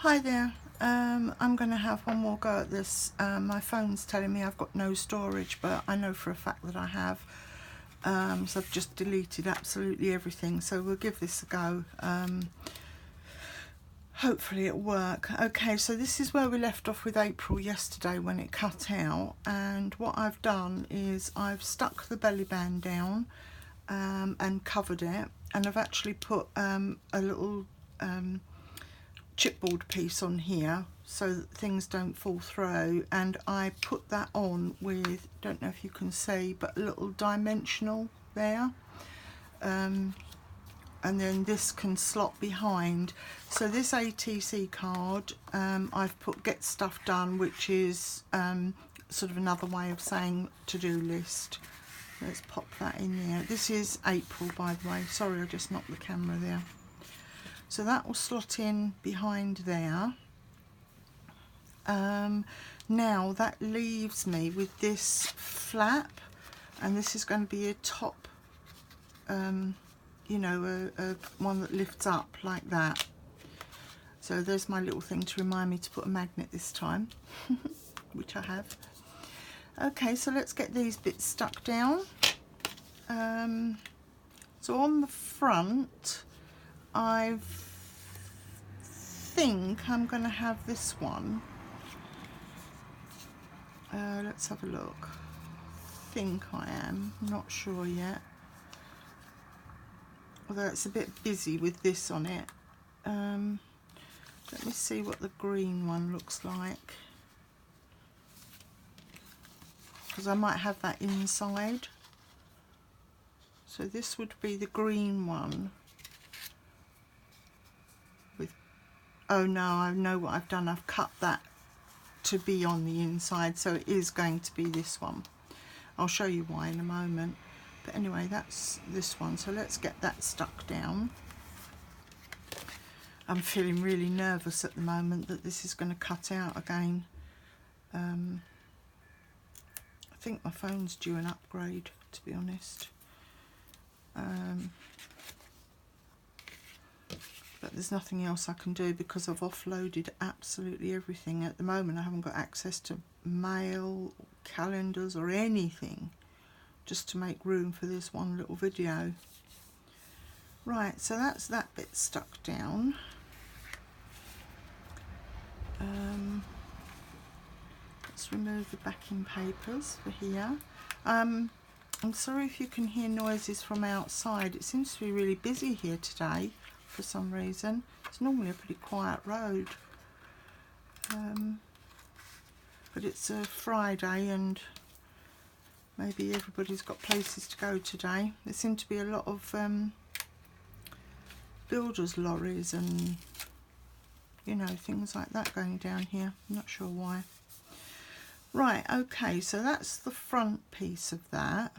Hi there. I'm going to have one more go at this. My phone's telling me I've got no storage, but I know for a fact that I have. So I've just deleted absolutely everything. So we'll give this a go. Hopefully it'll work. Okay, so this is where we left off with April yesterday when it cut out. And what I've done is I've stuck the belly band down and covered it. And I've actually put a little chipboard piece on here so that things don't fall through, and I put that on with, don't know if you can see, but a little dimensional there, and then this can slot behind. So this ATC card, I've put get stuff done, which is sort of another way of saying to-do list. Let's pop that in there. This is April, by the way. Sorry, I just knocked the camera there. So that will slot in behind there. Now that leaves me with this flap, and this is going to be a top, you know, a one that lifts up like that. So there's my little thing to remind me to put a magnet this time, which I have. Okay, so let's get these bits stuck down. So on the front, I think I'm going to have this one. Let's have a look. I think I am, not sure yet. Although it's a bit busy with this on it. Let me see what the green one looks like, because I might have that inside. So this would be the green one. Oh no, I know what I've done. I've cut that to be on the inside, so it is going to be this one. I'll show you why in a moment. But anyway, that's this one. So let's get that stuck down. I'm feeling really nervous at the moment that this is going to cut out again. I think my phone's due an upgrade, to be honest. But there's nothing else I can do because I've offloaded absolutely everything. At the moment I haven't got access to mail, calendars or anything, just to make room for this one little video. Right, so that's that bit stuck down. Let's remove the backing papers for here. I'm sorry if you can hear noises from outside. It seems to be really busy here today for some reason. It's normally a pretty quiet road, but it's a Friday and maybe everybody's got places to go today. There seem to be a lot of builders' lorries and, you know, things like that going down here. I'm not sure why. Right, okay, so that's the front piece of that.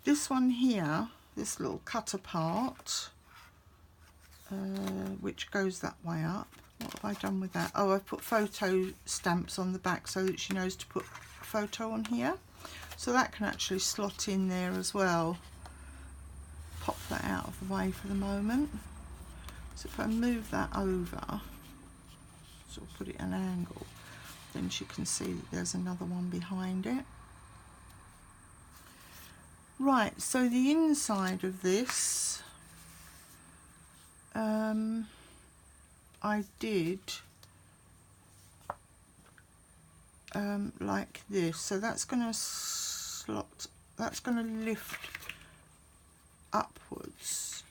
This one here, this little cutter part, which goes that way up. What have I done with that? Oh, I've put photo stamps on the back so that she knows to put a photo on here. So that can actually slot in there as well. Pop that out of the way for the moment. So if I move that over, sort of put it at an angle, then she can see that there's another one behind it. Right, so the inside of this, I did like this. So that's going to slot, that's going to lift upwards.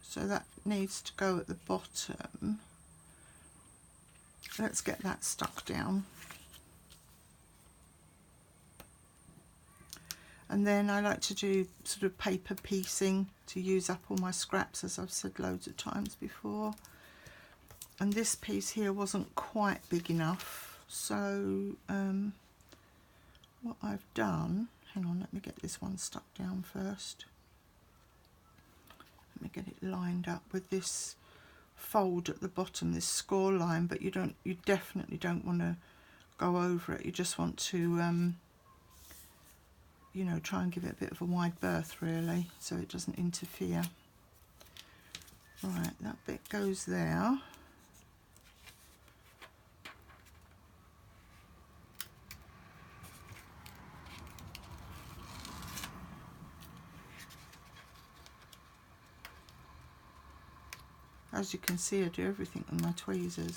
So that needs to go at the bottom. Let's get that stuck down. And then I like to do sort of paper piecing to use up all my scraps, as I've said loads of times before. And this piece here wasn't quite big enough, so what I've done, hang on, let me get this one stuck down first. Let me get it lined up with this fold at the bottom, this score line, but you definitely don't want to go over it. You just want to you know, try and give it a bit of a wide berth really, so it doesn't interfere. Right, that bit goes there. As you can see, I do everything with my tweezers.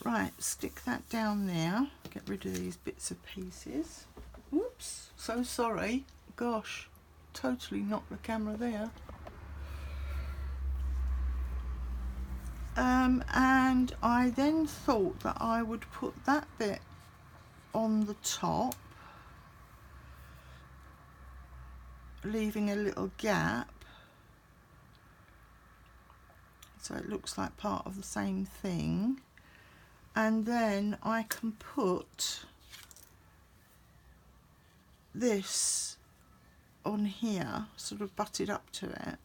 Right, stick that down there. Get rid of these bits of pieces. Whoops, so sorry. Gosh, totally knocked the camera there. And I then thought that I would put that bit on the top, leaving a little gap, so it looks like part of the same thing. And then I can put this on here, sort of butted up to it.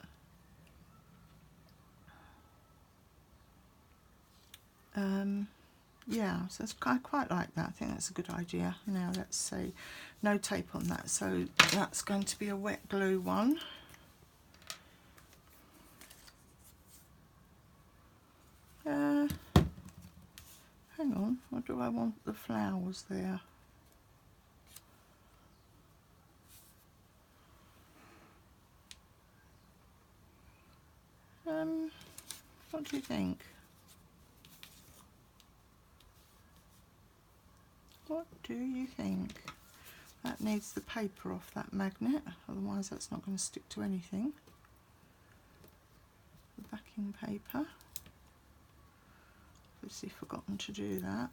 Yeah, so I quite like that. I think that's a good idea. Now let's see, no tape on that, so that's going to be a wet glue one. Hang on, what do I want the flowers there? What do you think? What do you think? That needs the paper off that magnet, otherwise that's not going to stick to anything. The backing paper. Obviously forgotten to do that.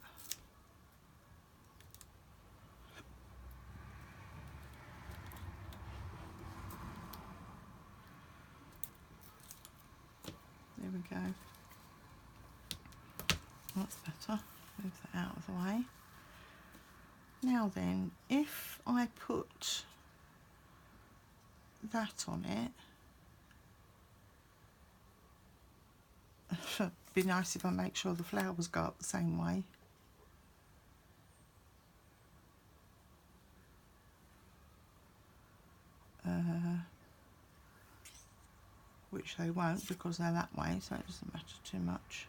There we go. That's better. Move that out of the way. Now then, if I put that on it, it'd be nice if I make sure the flowers go up the same way. Which they won't, because they're that way, so it doesn't matter too much.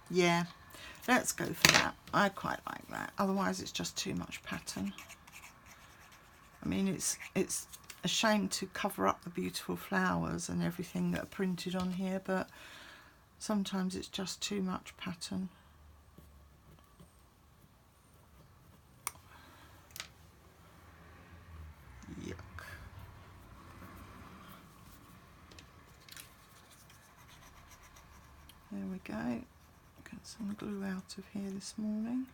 Yeah, let's go for that. I quite like that. Otherwise it's just too much pattern. I mean, it's a shame to cover up the beautiful flowers and everything that are printed on here, but sometimes it's just too much pattern. Yuck. There we go. Get some glue out of here this morning.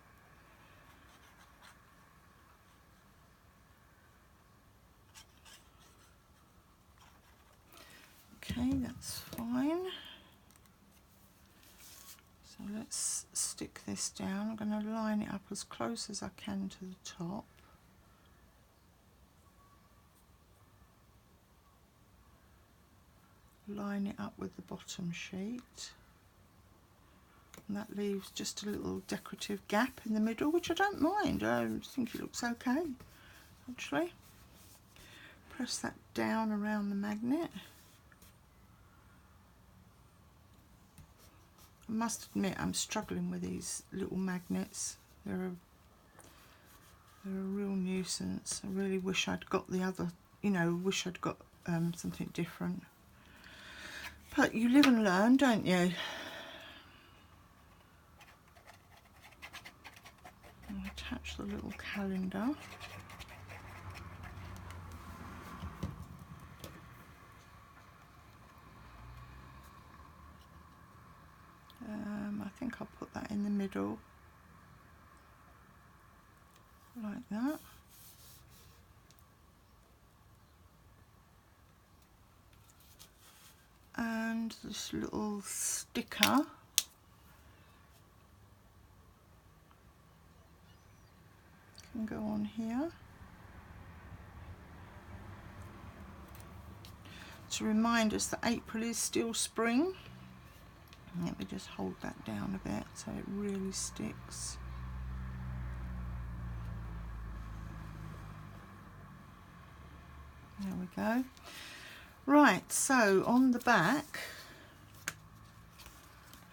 Okay, that's fine. So let's stick this down. I'm going to line it up as close as I can to the top. Line it up with the bottom sheet. And that leaves just a little decorative gap in the middle, which I don't mind. I think it looks okay, actually. Press that down around the magnet. I must admit I'm struggling with these little magnets. They're a real nuisance. I really wish I'd got the other, wish I'd got something different. But you live and learn, don't you? I'll attach the little calendar. I think I'll put that in the middle, like that. And this little sticker can go on here to remind us that April is still spring. Let me just hold that down a bit so it really sticks. There we go. Right, so on the back,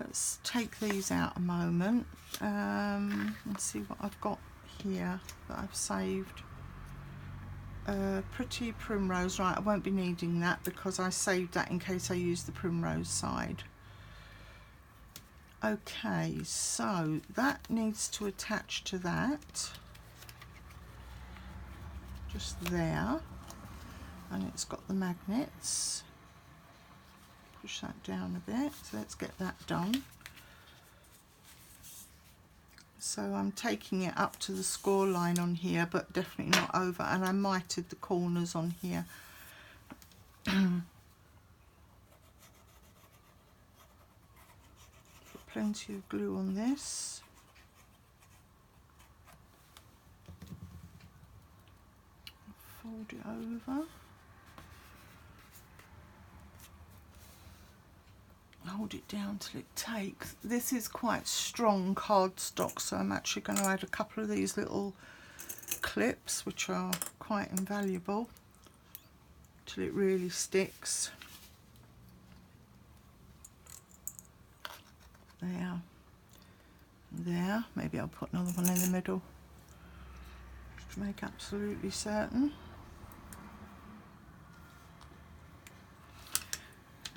let's take these out a moment. Let's see what I've got here that I've saved. Pretty primrose. Right, I won't be needing that because I saved that in case I use the primrose side. Okay, so that needs to attach to that, just there, and it's got the magnets. Push that down a bit, so let's get that done. So I'm taking it up to the score line on here, but definitely not over, and I mitered the corners on here. Put plenty of glue on this. Fold it over. Hold it down till it takes. This is quite strong cardstock, so I'm actually going to add a couple of these little clips, which are quite invaluable, till it really sticks. There, there. Maybe I'll put another one in the middle, just to make absolutely certain.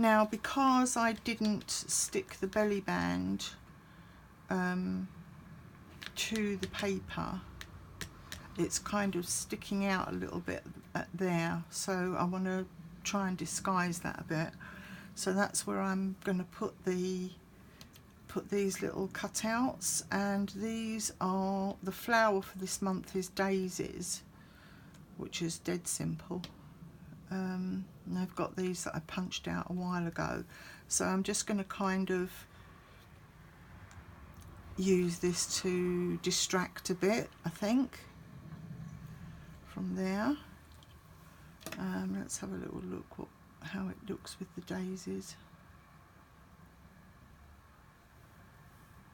Now, because I didn't stick the belly band to the paper, it's kind of sticking out a little bit there, so I want to try and disguise that a bit. So that's where I'm going to put these little cutouts, and these are, the flower for this month is daisies, which is dead simple. And I've got these that I punched out a while ago, so I'm just going to kind of use this to distract a bit, I think, from there. Let's have a little look how it looks with the daisies.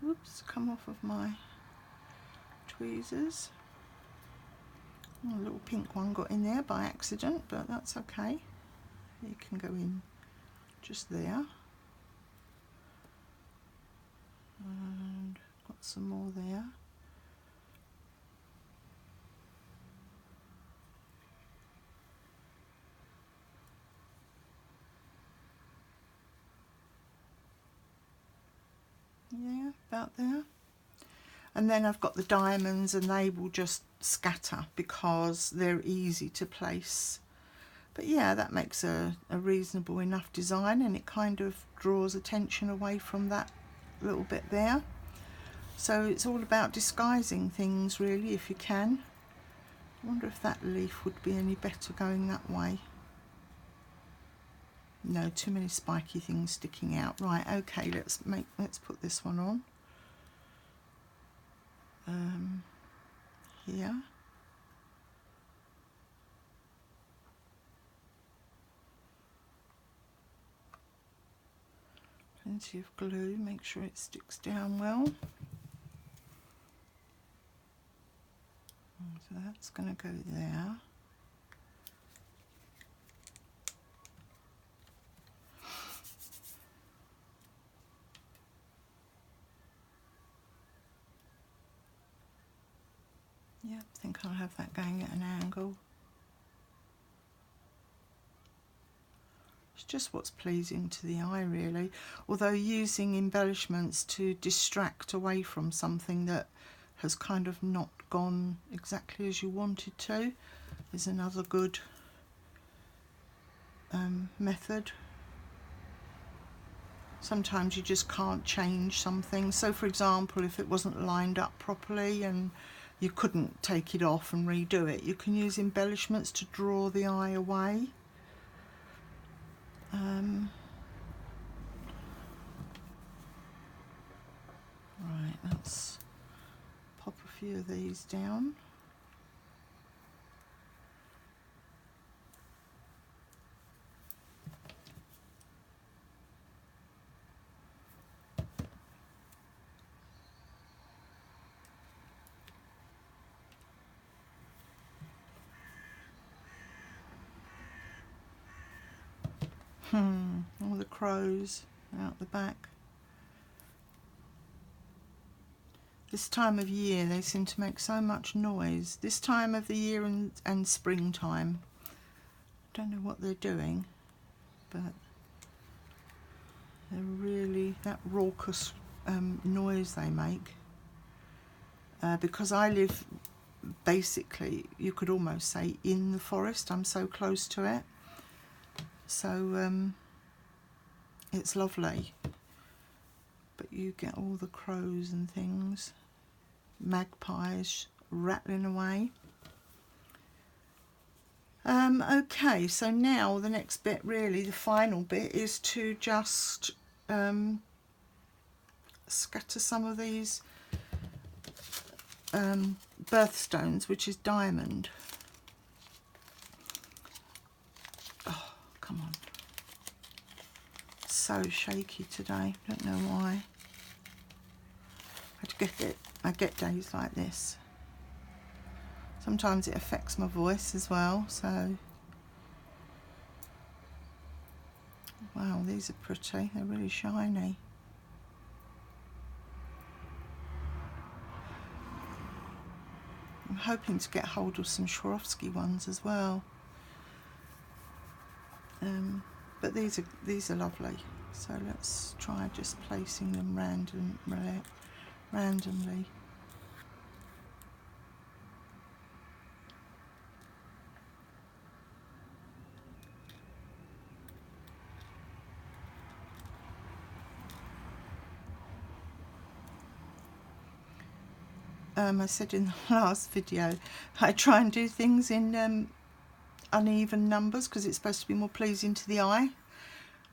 Oops, come off of my tweezers. A little pink one got in there by accident, but that's okay. You can go in just there. And got some more there. Yeah, about there. And then I've got the diamonds, and they will just scatter because they're easy to place. But yeah, that makes a reasonable enough design, and it kind of draws attention away from that little bit there. So it's all about disguising things, really, if you can. I wonder if that leaf would be any better going that way. No, too many spiky things sticking out. Right, okay, let's put this one on. Here. Plenty of glue, make sure it sticks down well. So that's going to go there. Yeah, I think I'll have that going at an angle. It's just what's pleasing to the eye, really. Although using embellishments to distract away from something that has kind of not gone exactly as you wanted to is another good method. Sometimes you just can't change something. So for example, if it wasn't lined up properly and you couldn't take it off and redo it, you can use embellishments to draw the eye away. Right, let's pop a few of these down. All the crows out the back. This time of year they seem to make so much noise. This time of the year and springtime. Don't know what they're doing, but they're really that raucous noise they make. Because I live basically, you could almost say, in the forest. I'm so close to it. So it's lovely. But you get all the crows and things, magpies rattling away. Okay, so now the next bit, really the final bit, is to just scatter some of these birthstones, which is diamond. Oh, come on. So shaky today, don't know why. I get days like this. Sometimes it affects my voice as well, so wow, these are pretty, they're really shiny. I'm hoping to get hold of some Swarovski ones as well. But these are lovely. So let's try just placing them randomly. I said in the last video, I try and do things in uneven numbers because it's supposed to be more pleasing to the eye.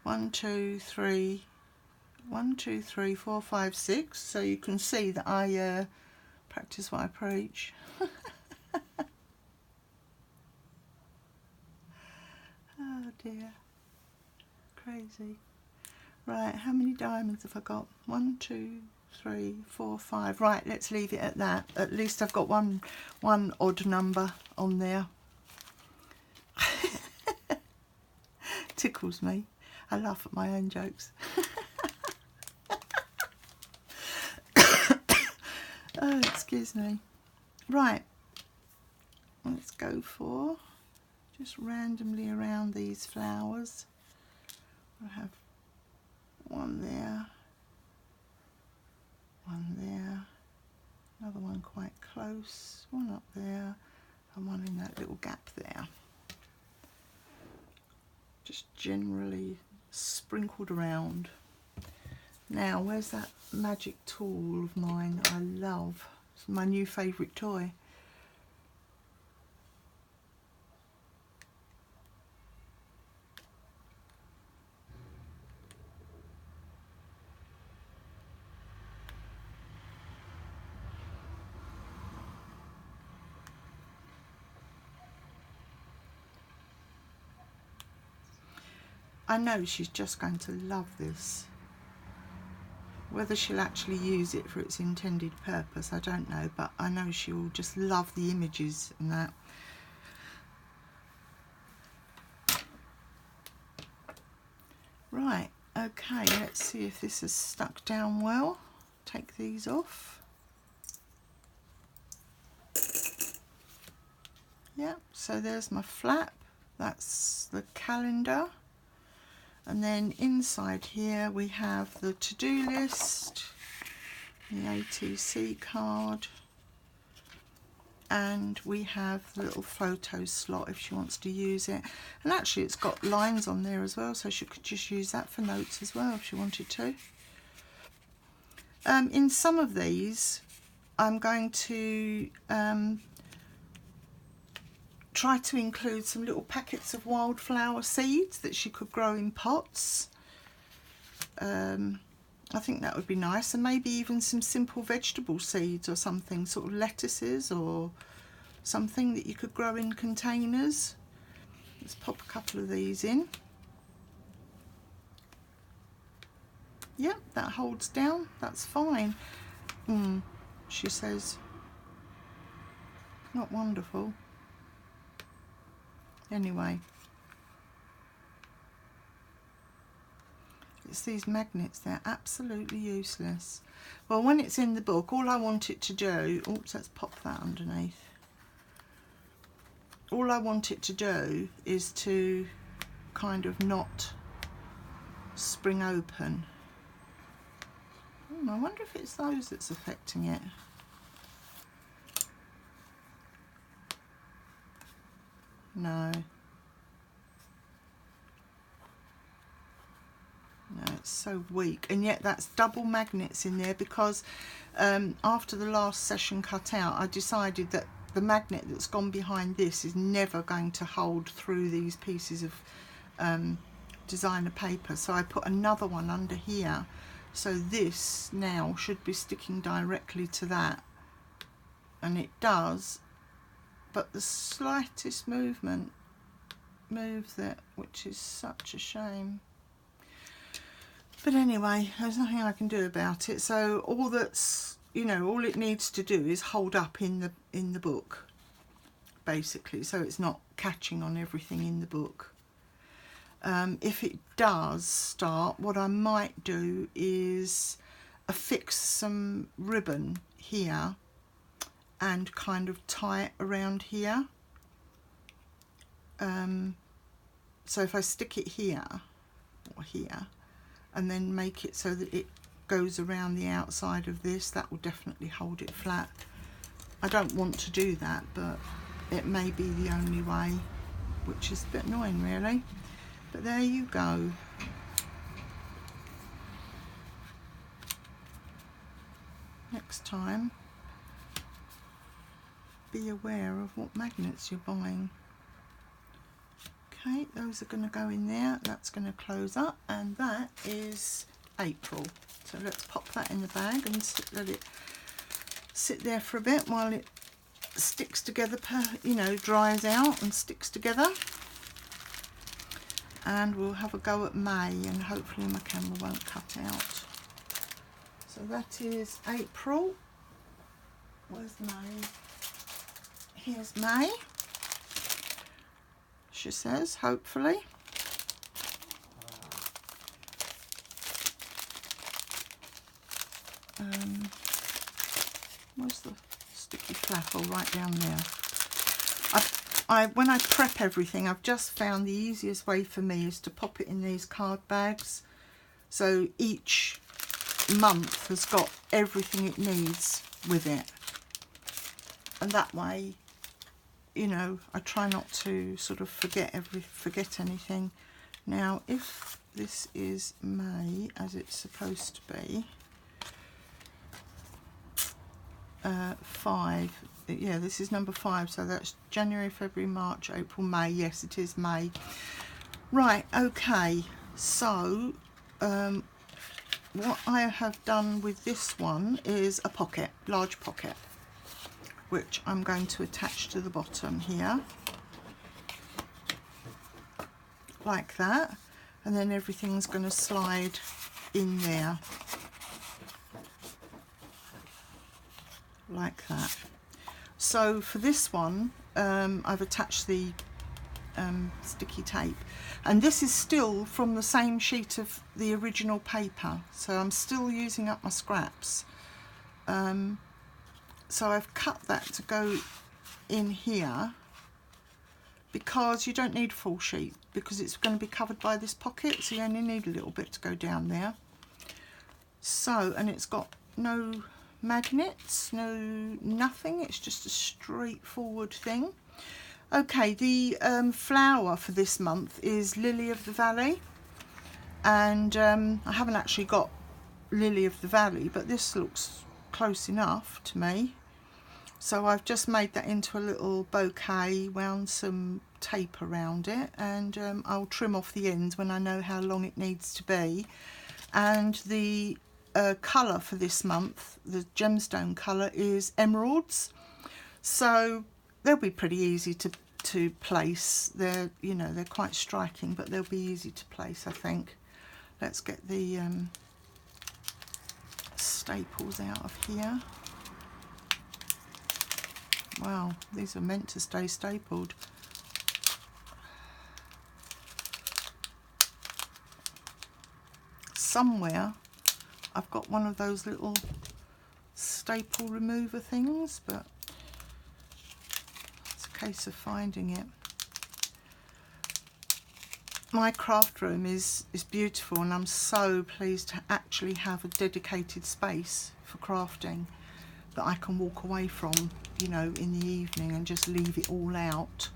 1, 2, 3, 1, 2, 3, 4, 5, 6. So you can see that I practice what I preach. Oh dear, crazy. Right, how many diamonds have I got? 1, 2, 3, 4, 5. Right, let's leave it at that. At least I've got one odd number on there. Tickles me. I laugh at my own jokes. Oh, excuse me. Right, let's go for just randomly around these flowers. I have one there, one there, another one quite close, one up there, and one in that little gap there. Just generally sprinkled around. Now, where's that magic tool of mine that I love? It's my new favourite toy. I know she's just going to love this. Whether she'll actually use it for its intended purpose, I don't know, but I know she will just love the images and that. Right, okay, let's see if this is stuck down well. Take these off. Yeah, so there's my flap. That's the calendar. And then inside here we have the to-do list, the ATC card, and we have the little photo slot if she wants to use it. And actually it's got lines on there as well, so she could just use that for notes as well if she wanted to. In some of these I'm going to try to include some little packets of wildflower seeds that she could grow in pots. I think that would be nice, and maybe even some simple vegetable seeds or something, sort of lettuces or something that you could grow in containers. Let's pop a couple of these in. Yep, that holds down, that's fine. She says, not wonderful. Anyway, it's these magnets, they're absolutely useless. Well, when it's in the book, all I want it to do, oops, let's pop that underneath. All I want it to do is to kind of not spring open. I wonder if it's those that's affecting it. No. No, it's so weak, and yet that's double magnets in there because after the last session cut out, I decided that the magnet that's gone behind this is never going to hold through these pieces of designer paper, so I put another one under here, so this now should be sticking directly to that, and it does, but the slightest movement moves it, which is such a shame. But anyway, there's nothing I can do about it. So all that's, you know, all it needs to do is hold up in the book, basically, so it's not catching on everything in the book. If it does start, what I might do is affix some ribbon here and kind of tie it around here. So if I stick it here or here and then make it so that it goes around the outside of this, that will definitely hold it flat. I don't want to do that, but it may be the only way, which is a bit annoying really. But there you go. Next time, be aware of what magnets you're buying. Okay, those are going to go in there, that's going to close up, and that is April. So let's pop that in the bag and let it sit there for a bit while it sticks together, you know, dries out and sticks together. And we'll have a go at May, and hopefully my camera won't cut out. So that is April. Where's May? Here's May, she says, hopefully. Where's the sticky flap? Oh, right down there. When I prep everything, I've just found the easiest way for me is to pop it in these card bags. So each month has got everything it needs with it. And that way, you know, I try not to sort of forget anything. Now, if this is May, as it's supposed to be, 5, yeah, this is number 5, so that's January, February, March, April, May. Yes, it is May. Right, okay, so what I have done with this one is a pocket, large pocket, which I'm going to attach to the bottom here, like that, and then everything's going to slide in there, like that. So for this one, I've attached the sticky tape, and this is still from the same sheet of the original paper, so I'm still using up my scraps. So I've cut that to go in here, because you don't need a full sheet, because it's going to be covered by this pocket, so you only need a little bit to go down there. So, and it's got no magnets, nothing, it's just a straightforward thing. Okay, the flower for this month is Lily of the Valley, and I haven't actually got Lily of the Valley, but this looks close enough to me. So I've just made that into a little bouquet, wound some tape around it, and I'll trim off the ends when I know how long it needs to be. And the colour for this month, the gemstone colour, is emeralds. So they'll be pretty easy to place. They're, you know, they're quite striking, but they'll be easy to place, I think. Let's get the staples out of here. Wow, these are meant to stay stapled. somewhere I've got one of those little staple remover things, but it's a case of finding it. My craft room is beautiful, and I'm so pleased to actually have a dedicated space for crafting that I can walk away from, you know, in the evening and just leave it all out.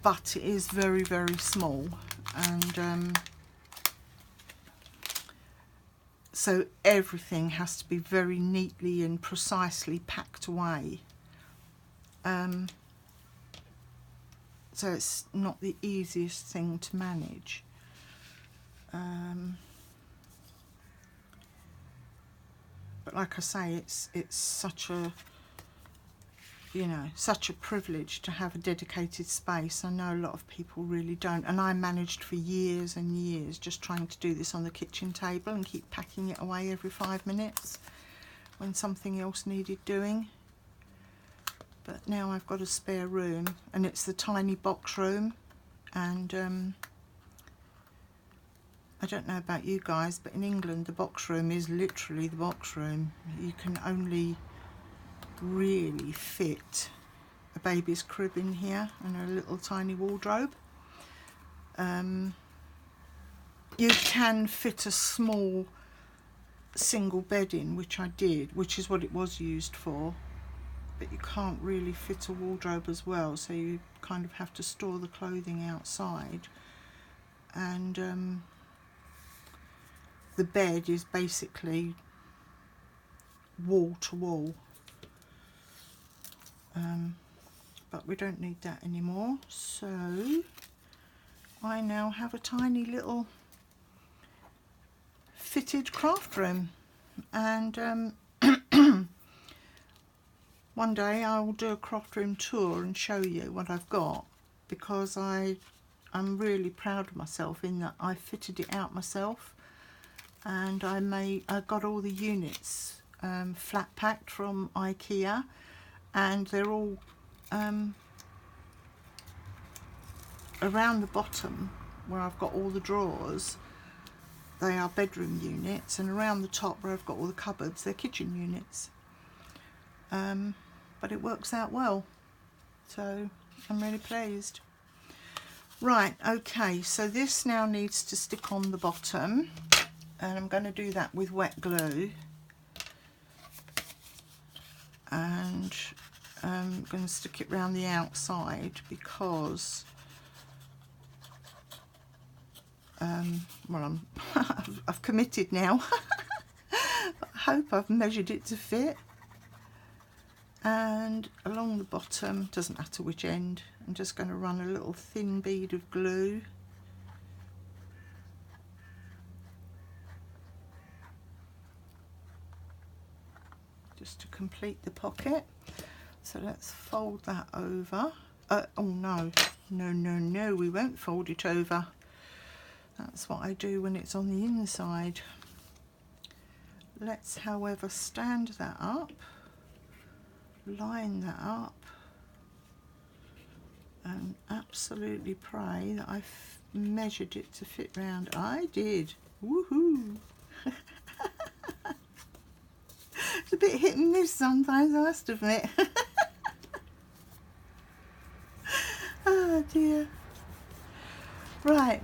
But it is very, very small, and so everything has to be very neatly and precisely packed away. So it's not the easiest thing to manage. But like I say, it's such a, you know, such a privilege to have a dedicated space. I know a lot of people really don't, and I managed for years and years just trying to do this on the kitchen table and keep packing it away every 5 minutes when something else needed doing. But now I've got a spare room, and it's the tiny box room, and I don't know about you guys, but in England the box room is literally the box room. You can only really fit a baby's crib in here and a little tiny wardrobe. You can fit a small single bed in, which I did, which is what it was used for, but you can't really fit a wardrobe as well, so you kind of have to store the clothing outside. And the bed is basically wall to wall. But we don't need that anymore, so I now have a tiny little fitted craft room, and one day I will do a craft room tour and show you what I've got, because I'm really proud of myself in that I fitted it out myself, and I got all the units flat packed from IKEA, and they're all around the bottom where I've got all the drawers. They are bedroom units, and around the top where I've got all the cupboards, they're kitchen units. But it works out well, so I'm really pleased. Right, okay, so this now needs to stick on the bottom, and I'm going to do that with wet glue, and I'm going to stick it round the outside because well, I've committed now. But I hope I've measured it to fit. And along the bottom, doesn't matter which end, I'm just going to run a little thin bead of glue. Just to complete the pocket. So let's fold that over. Oh no, no, we won't fold it over. That's what I do when it's on the inside. Let's, however, stand that up, line that up, and absolutely pray that I've measured it to fit round. I did. Woohoo! It's a bit hit and miss sometimes, I must admit. Oh dear. Right,